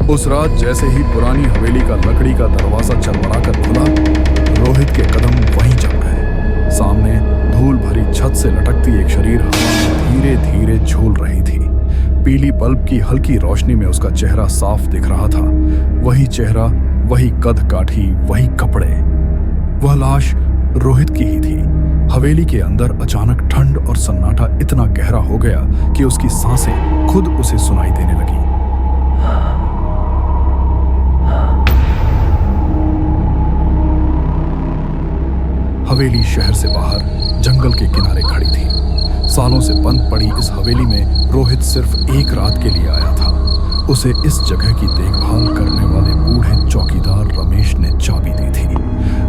उस रात जैसे ही पुरानी हवेली का लकड़ी का दरवाजा चरमराकर खुला, रोहित के कदम वहीं जम गए। सामने धूल भरी छत से लटकती एक शरीर हवा में धीरे धीरे झूल रही थी। पीली बल्ब की हल्की रोशनी में उसका चेहरा साफ दिख रहा था। वही चेहरा, वही कद काठी, वही कपड़े। वह लाश रोहित की ही थी। हवेली के अंदर अचानक ठंड और सन्नाटा इतना गहरा हो गया कि उसकी सांसें खुद उसे सुनाई देने लगी। हवेली शहर से बाहर जंगल के किनारे खड़ी थी। सालों से बंद पड़ी इस हवेली में रोहित सिर्फ एक रात के लिए आया था। उसे इस जगह की देखभाल करने वाले बूढ़े चौकीदार रमेश ने चाबी दी थी।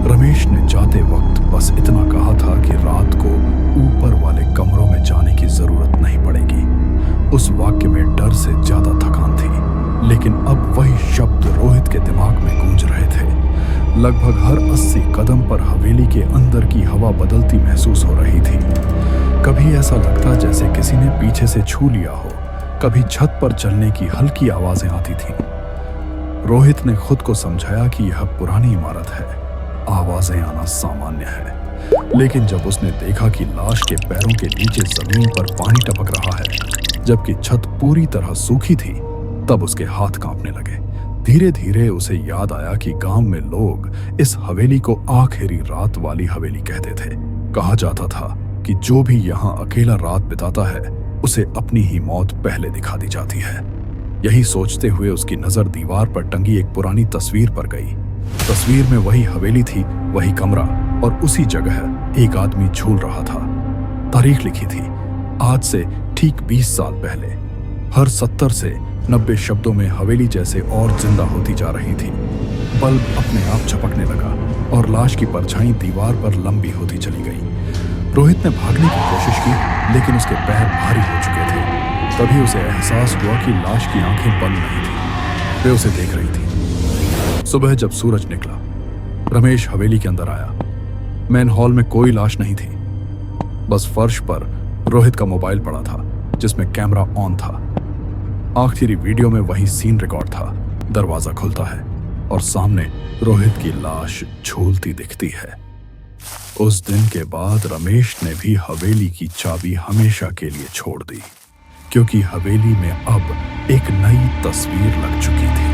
रमेश ने जाते वक्त बस इतना कहा था कि रात को ऊपर वाले कमरों में जाने की जरूरत नहीं पड़ेगी। उस वाक्य में डर से ज्यादा थकान थी, लेकिन अब वही शब्द रोहित के दिमाग में गूंज रहे थे। लगभग हर 80 कदम पर हवेली के अंदर की हवा बदलती महसूस हो रही थी। कभी ऐसा लगता जैसे किसी ने पीछे से छू लिया हो, कभी छत पर चलने की हल्की आवाजें आती थीं। रोहित ने खुद को समझाया कि यह पुरानी इमारत है, आवाजें आना सामान्य है। लेकिन जब उसने देखा कि लाश के पैरों के नीचे जमीन पर पानी टपक रहा है, जबकि छत पूरी तरह सूखी थी, तब उसके हाथ कांपने लगे। धीरे धीरे उसे याद आया कि गांव में लोग इस हवेली को आखिरी रात वाली हवेली कहते थे। कहा जाता था कि जो भी यहाँ अकेला रात बिताता है, उसे अपनी ही मौत पहले दिखा दी जाती है। यही सोचते हुए उसकी नजर दीवार पर टंगी एक पुरानी तस्वीर पर गई। तस्वीर में वही हवेली थी, वही कमरा, और उसी जगह एक आदमी झूल रहा था। तारीख लिखी थी, आज से ठीक 20 साल पहले। हर 70 से 90 शब्दों में हवेली जैसे और जिंदा होती जा रही थी। बल्ब अपने आप झपकने लगा और लाश की परछाई दीवार पर लंबी होती चली गई। रोहित ने भागने की कोशिश की, लेकिन उसके पैर भारी हो चुके थे। तभी उसे एहसास हुआ कि लाश की आंखें बंद नहीं थी, वे उसे देख रही थी। सुबह जब सूरज निकला, रमेश हवेली के अंदर आया। मेन हॉल में कोई लाश नहीं थी, बस फर्श पर रोहित का मोबाइल पड़ा था, जिसमें कैमरा ऑन था। आखिरी वीडियो में वही सीन रिकॉर्ड था। दरवाजा खुलता है और सामने रोहित की लाश झूलती दिखती है। उस दिन के बाद रमेश ने भी हवेली की चाबी हमेशा के लिए छोड़ दी, क्योंकि हवेली में अब एक नई तस्वीर लग चुकी थी।